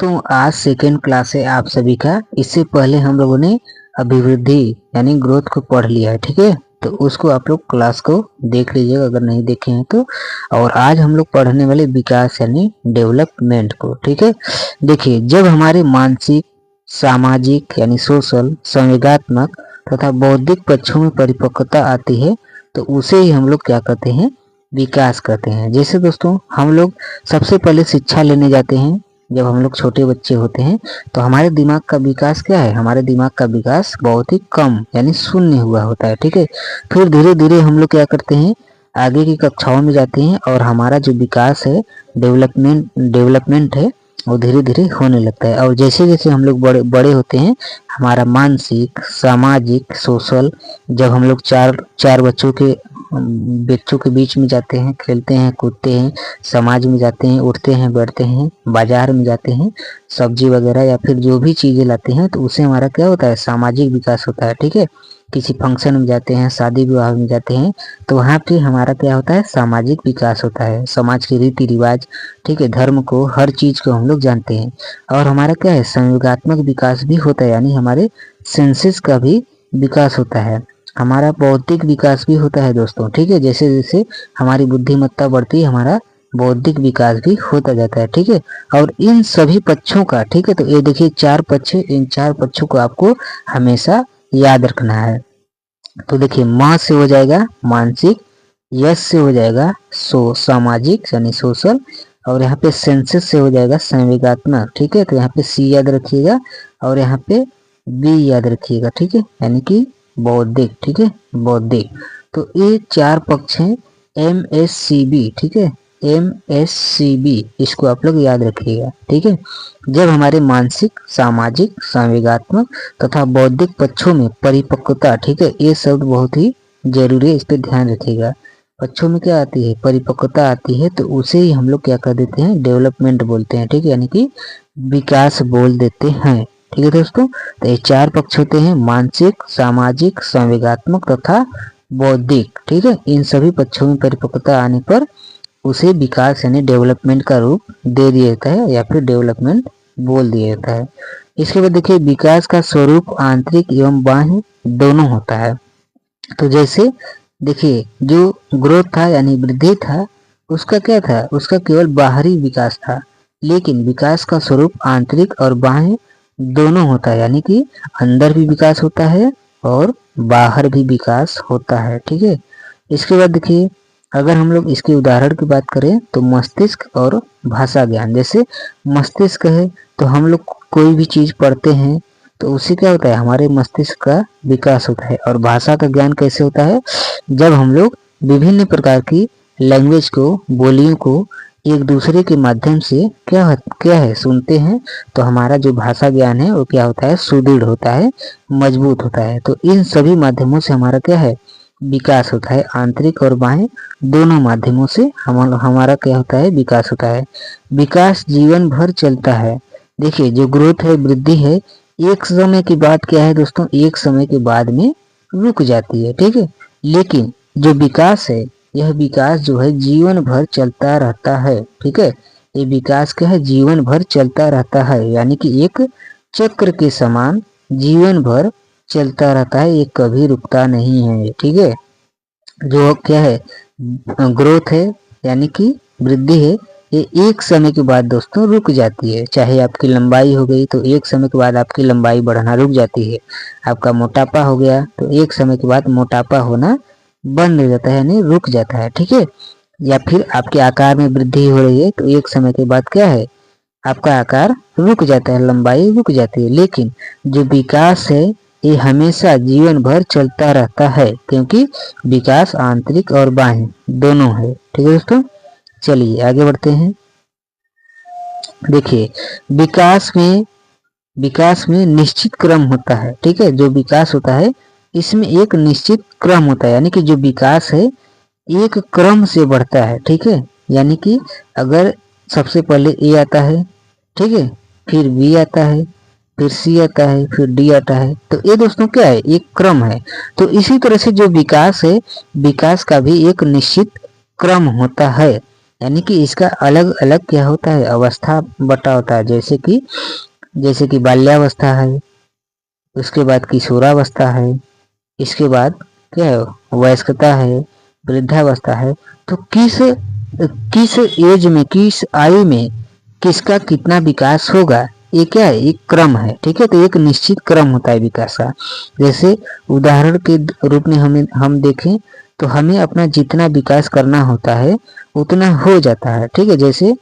दोस्तों आज second class है आप सभी का। इससे पहले हम लोगों ने अभिवृद्धि यानी ग्रोथ को पढ़ लिया है, ठीक है। तो उसको आप लोग क्लास को देख लीजिएगा अगर नहीं देखे हैं तो। और आज हम लोग पढ़ने वाले विकास यानी डेवलपमेंट को, ठीक है। देखिए, जब हमारे मानसिक, सामाजिक यानी सोशल, संवेगात्मक तथा बौद्धिक पक्षों में परिपक्वता आती है तो उसे ही हम लोग क्या कहते हैं, विकास कहते हैं। जैसे दोस्तों हम लोग सबसे पहले शिक्षा लेने जाते हैं, जब हम लोग छोटे बच्चे होते हैं तो हमारे दिमाग का विकास क्या है, हमारे दिमाग का विकास बहुत ही कम यानी शून्य हुआ होता है, ठीक है। फिर धीरे धीरे हम लोग क्या करते हैं, आगे की कक्षाओं में जाते हैं और हमारा जो विकास है, डेवलपमेंट है, वो धीरे धीरे होने लगता है। और जैसे जैसे हम लोग बड़े बड़े होते हैं, हमारा मानसिक, सामाजिक, सोशल, जब हम लोग चार बच्चों के बीच में जाते हैं, खेलते हैं, कूदते हैं, समाज में जाते हैं, उठते हैं, बैठते हैं, बाजार में जाते हैं, सब्जी वगैरह या फिर जो भी चीजें लाते हैं, तो उससे हमारा क्या होता है, सामाजिक विकास होता है, ठीक है। किसी फंक्शन में जाते हैं, शादी विवाह में जाते हैं, तो वहाँ पे हमारा क्या होता है, सामाजिक विकास होता है। समाज के रीति रिवाज, ठीक है, धर्म को, हर चीज को हम लोग जानते हैं। और हमारा क्या है, संवेगात्मक विकास भी होता है, यानी हमारे सेंसेस का भी विकास होता है। हमारा बौद्धिक विकास भी होता है दोस्तों, ठीक है। जैसे जैसे हमारी बुद्धिमत्ता बढ़ती है, हमारा बौद्धिक विकास भी होता जाता है, ठीक है। और इन सभी पक्षों का, ठीक है, तो ये देखिए चार पक्ष, इन चार पक्षों को आपको हमेशा याद रखना है। तो देखिए, म से हो जाएगा मानसिक, यस से हो जाएगा सामाजिक यानी सोशल, और यहाँ पे सेंसेस से हो जाएगा संवेगात्मक, ठीक है। तो यहाँ पे सी याद रखिएगा और यहाँ पे बी याद रखिएगा, ठीक है, यानी कि बौद्धिक, ठीक है, बौद्धिक। तो ये चार पक्ष हैं MSCB, ठीक है, MSCB, इसको आप लोग याद रखिएगा, ठीक है। जब हमारे मानसिक, सामाजिक, संवेगात्मक तथा बौद्धिक पक्षों में परिपक्वता, ठीक है, ये शब्द बहुत ही जरूरी है, इस पर ध्यान रखिएगा। पक्षों में क्या आती है, परिपक्वता आती है, तो उसे ही हम लोग क्या कर देते हैं, डेवलपमेंट बोलते हैं, ठीक है, यानी कि विकास बोल देते हैं, ठीक है दोस्तों। तो ये चार पक्ष होते हैं, मानसिक, सामाजिक, संवेगात्मक तथा बौद्धिक, ठीक है। इन सभी पक्षों में परिपक्वता आने पर उसे विकास यानी डेवलपमेंट का रूप दे दिया जाता है या फिर डेवलपमेंट बोल दिया जाता है। इसके बाद देखिए, विकास का स्वरूप आंतरिक एवं बाह्य दोनों होता है। तो जैसे देखिए, जो ग्रोथ था यानी वृद्धि था, उसका क्या था, उसका केवल बाहरी विकास था, लेकिन विकास का स्वरूप आंतरिक और बाह्य दोनों होता है, यानी कि अंदर भी विकास होता है और बाहर भी विकास होता है, ठीक है। इसके बाद देखिए, अगर हम लोग इसके उदाहरण की बात करें तो मस्तिष्क और भाषा ज्ञान। जैसे मस्तिष्क है तो हम लोग कोई भी चीज पढ़ते हैं तो उससे क्या होता है, हमारे मस्तिष्क का विकास होता है। और भाषा का ज्ञान कैसे होता है, जब हम लोग विभिन्न प्रकार की लैंग्वेज को, बोलियों को एक दूसरे के माध्यम से क्या है सुनते हैं, तो हमारा जो भाषा ज्ञान है वो क्या होता है, सुदृढ़ होता है, मजबूत होता है। तो इन सभी माध्यमों से हमारा क्या है, विकास होता है, आंतरिक और बाह्य दोनों माध्यमों से हमारा क्या होता है, विकास होता है। विकास जीवन भर चलता है। देखिए, जो ग्रोथ है, वृद्धि है, एक समय के बाद क्या है दोस्तों, एक समय के बाद में रुक जाती है, ठीक है। लेकिन जो विकास है, यह विकास जो है जीवन भर चलता रहता है, ठीक है। ये विकास क्या है, जीवन भर चलता रहता है, यानी कि एक चक्र के समान जीवन भर चलता रहता है, ये कभी रुकता नहीं है, ठीक है। जो क्या है, ग्रोथ है यानी कि वृद्धि है, ये एक समय के बाद दोस्तों रुक जाती है। चाहे आपकी लंबाई हो गई तो एक समय के बाद आपकी लंबाई बढ़ना रुक जाती है। आपका मोटापा हो गया तो एक समय के बाद मोटापा होना बंद हो जाता है, यानी रुक जाता है, ठीक है। या फिर आपके आकार में वृद्धि हो रही है तो एक समय के बाद क्या है, आपका आकार रुक जाता है, लंबाई रुक जाती है। लेकिन जो विकास है ये हमेशा जीवन भर चलता रहता है, क्योंकि विकास आंतरिक और बाह्य दोनों है, ठीक है दोस्तों। चलिए आगे बढ़ते हैं। देखिए, विकास में निश्चित क्रम होता है, ठीक है। जो विकास होता है इसमें एक निश्चित क्रम होता है, यानी कि जो विकास है एक क्रम से बढ़ता है, ठीक है। यानी कि अगर सबसे पहले ए आता है, ठीक है, फिर बी आता है, फिर सी आता है, फिर डी आता है, तो ये दोस्तों क्या है, एक क्रम है। तो इसी तरह से जो विकास है, विकास का भी एक निश्चित क्रम होता है। यानी कि इसका अलग अलग क्या होता है, अवस्था बटा होता है। जैसे कि बाल्यावस्था है, उसके बाद किशोरावस्था है, इसके बाद क्या है, वयस्कता है, वृद्धावस्था है। तो किस किस एज में, किस आयु में किसका कितना विकास होगा, ये क्या है, एक क्रम है। ठीक है, तो एक निश्चित क्रम होता है विकास का। जैसे उदाहरण के रूप में हम देखें तो हमें अपना जितना विकास करना होता है उतना हो जाता है। ठीक है, जैसे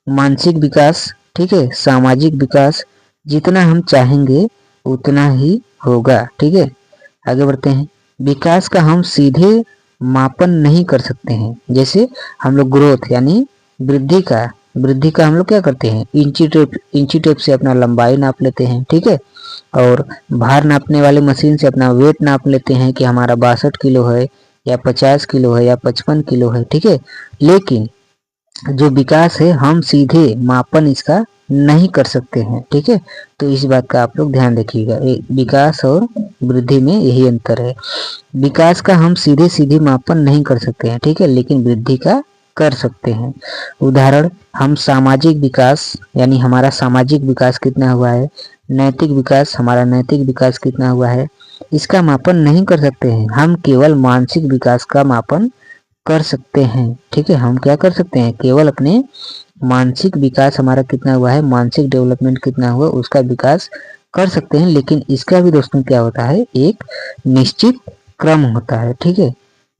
मानसिक विकास, ठीक है, सामाजिक विकास, जितना हम चाहेंगे उतना ही होगा। ठीक है, आगे बढ़ते हैं। विकास का हम सीधे मापन नहीं कर सकते हैं। जैसे हम लोग ग्रोथ यानी वृद्धि का हम लोग क्या करते हैं, इंची टेप से अपना लंबाई नाप लेते हैं। ठीक है, और भार नापने वाले मशीन से अपना वेट नाप लेते हैं कि हमारा 62 किलो है या 50 किलो है या 55 किलो है। ठीक है, लेकिन जो विकास है हम सीधे मापन इसका नहीं कर सकते हैं। ठीक है, तो इस बात का आप लोग ध्यान रखिएगा। विकास और वृद्धि में यही अंतर है। विकास का हम सीधे मापन नहीं कर सकते हैं, ठीक है, लेकिन वृद्धि का कर सकते हैं। उदाहरण, हम सामाजिक विकास यानी हमारा सामाजिक विकास कितना हुआ है, नैतिक विकास, हमारा नैतिक विकास कितना हुआ है, इसका मापन नहीं कर सकते हैं। हम केवल मानसिक विकास का मापन कर सकते हैं। ठीक है, हम क्या कर सकते हैं, केवल अपने मानसिक विकास हमारा कितना हुआ है, मानसिक डेवलपमेंट कितना हुआ, उसका विकास कर सकते हैं। लेकिन इसका भी दोस्तों क्या होता है, एक निश्चित क्रम होता है। ठीक है,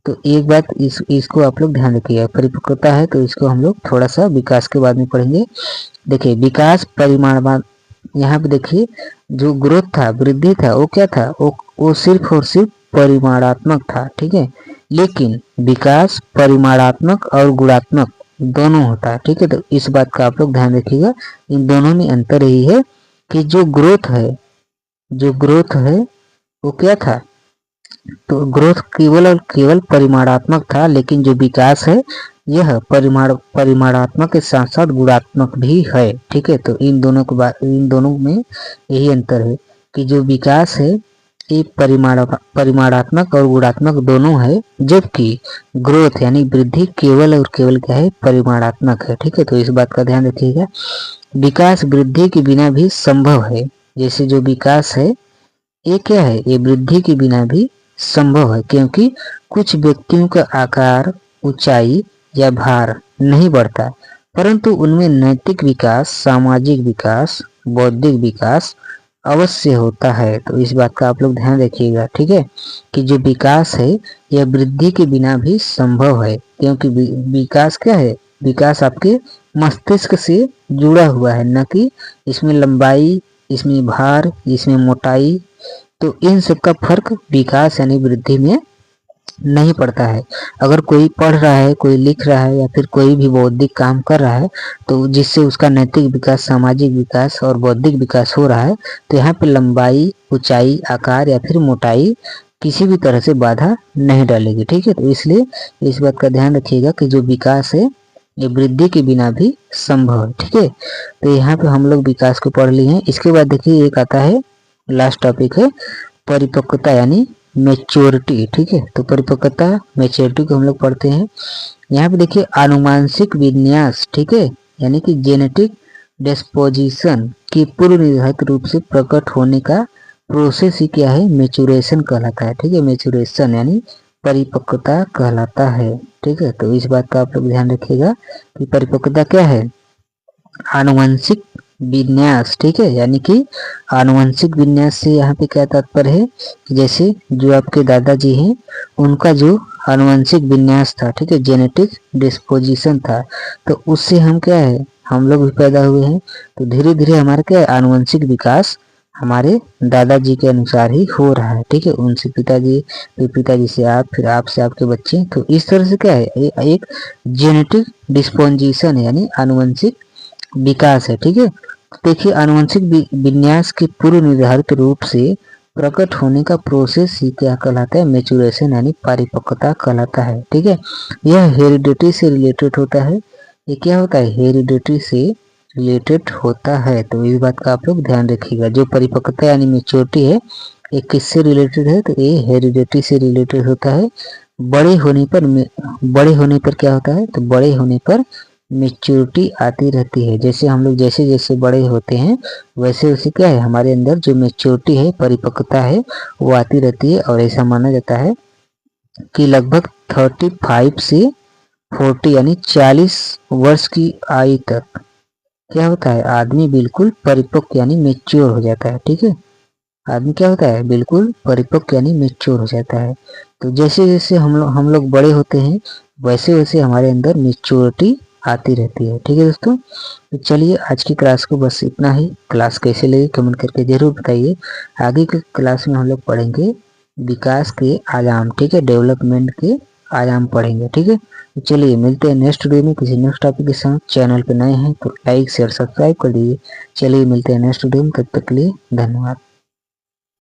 तो एक बात इसको आप लोग ध्यान रखिएगा। परिपक्वता है तो इसको हम लोग थोड़ा सा विकास के बाद में पढ़ेंगे। देखिए, विकास परिमाण, यहाँ पे देखिए जो ग्रोथ था, वृद्धि था, वो क्या था, वो सिर्फ और सिर्फ परिमाणात्मक था। ठीक है, लेकिन विकास परिमाणात्मक और गुणात्मक दोनों होता है। ठीक है, तो इस बात का आप लोग ध्यान रखिएगा। इन दोनों में अंतर यही है कि जो ग्रोथ है वो क्या था, तो ग्रोथ केवल और केवल परिमाणात्मक था, लेकिन जो विकास है यह परिमाणात्मक के साथ साथ गुणात्मक भी है। ठीक है, तो इन दोनों में यही अंतर है कि जो विकास है ये परिमाणात्मक और गुणात्मक दोनों है, जबकि ग्रोथ यानी वृद्धि केवल और केवल क्या है, परिमाणात्मक है। ठीक है, तो इस बात का ध्यान रखिएगा। विकास वृद्धि के बिना भी संभव है। जैसे जो विकास है ये क्या है, ये वृद्धि के बिना भी संभव है, क्योंकि कुछ व्यक्तियों का आकार, ऊंचाई या भार नहीं बढ़ता, परंतु उनमें नैतिक विकास, सामाजिक विकास, बौद्धिक विकास अवश्य होता है। तो इस बात का आप लोग ध्यान रखिएगा। ठीक है, कि जो विकास है यह वृद्धि के बिना भी संभव है, क्योंकि विकास क्या है, विकास आपके मस्तिष्क से जुड़ा हुआ है, न कि इसमें लंबाई, इसमें भार, इसमें मोटाई। तो इन सब का फर्क विकास यानी वृद्धि में नहीं पड़ता है। अगर कोई पढ़ रहा है, कोई लिख रहा है या फिर कोई भी बौद्धिक काम कर रहा है, तो जिससे उसका नैतिक विकास, सामाजिक विकास और बौद्धिक विकास हो रहा है, तो यहाँ पे लंबाई, ऊंचाई, आकार या फिर मोटाई किसी भी तरह से बाधा नहीं डालेगी। ठीक है, तो इसलिए इस बात का ध्यान रखिएगा कि जो विकास है ये वृद्धि के बिना भी संभव है। ठीक है, तो यहाँ पे हम लोग विकास को पढ़ लिए हैं। इसके बाद देखिए एक आता है, लास्ट टॉपिक है परिपक्वता यानी मेच्योरिटी। ठीक है, तो परिपक्वता, मेच्योरिटी को हम लोग पढ़ते हैं। यहाँ पे देखिए आनुवांशिक विन्यास, ठीक है, यानी कि जेनेटिक डिस्पोजिशन की पूर्व निर्धारित रूप से प्रकट होने का प्रोसेस ही क्या है, मेचुरेशन कहलाता है। ठीक है, मेचुरेशन यानी परिपक्वता कहलाता है। ठीक है, तो इस बात का आप लोग ध्यान रखिएगा कि परिपक्वता क्या है, आनुवंशिक विन्यास। ठीक है, यानी कि आनुवंशिक विन्यास से यहाँ पे क्या तात्पर्य है कि जैसे जो आपके दादाजी हैं उनका जो आनुवंशिक विन्यास था, ठीक है, जेनेटिक डिस्पोजिशन था, तो उससे हम क्या है, हम लोग भी पैदा हुए हैं, तो धीरे धीरे हमारा क्या है, आनुवंशिक विकास हमारे दादाजी के अनुसार ही हो रहा है। ठीक है, उनसे पिताजी, फिर पिताजी से आप, फिर आप से आपके बच्चे, तो इस तरह से क्या है, एक जेनेटिक डिस्पोजिशन यानी आनुवंशिक विकास है। ठीक है, देखिए आनुवंशिक विन्यास के पूर्व निर्धारित रूप से प्रकट होने का प्रोसेस ही क्या कहलाता है, मेचुरेशन यानी परिपक्वता कहलाता है। ठीक है, यह हेरिडिटी से रिलेटेड होता है। ये क्या होता है, हेरिडिटी से रिलेटेड होता है। तो इस बात का आप लोग ध्यान रखिएगा। जो परिपक्वता यानी मेच्योरिटी है ये किससे रिलेटेड है, तो ये हेरिडिटी से रिलेटेड होता है। बड़े होने पर क्या होता है, तो बड़े होने पर मेच्योरिटी आती रहती है। जैसे हम लोग जैसे जैसे बड़े होते हैं वैसे वैसे क्या है, हमारे अंदर जो मेच्योरिटी है, परिपक्वता है, वो आती रहती है। और ऐसा माना जाता है कि लगभग 35 से 40 यानी 40 वर्ष की आयु तक क्या होता है, आदमी बिल्कुल परिपक्व यानी मेच्योर हो जाता है। ठीक है, आदमी क्या होता है, बिल्कुल परिपक्व यानी मेच्योर हो जाता है। तो जैसे जैसे हम लोग बड़े होते हैं वैसे वैसे हमारे अंदर मेच्योरिटी आती रहती है। ठीक है दोस्तों, तो चलिए आज की क्लास को बस इतना ही। क्लास कैसे लगी कमेंट करके जरूर बताइए। आगे के क्लास में हम लोग पढ़ेंगे विकास के आयाम। ठीक है, डेवलपमेंट के आयाम पढ़ेंगे। ठीक है, तो चलिए मिलते हैं नेक्स्ट वीडियो में किसी नेक्स्ट टॉपिक के साथ। चैनल पे नए हैं तो लाइक शेयर सब्सक्राइब कर दीजिए। चलिए मिलते हैं नेक्स्ट वीडियो में, तब तक के लिए धन्यवाद।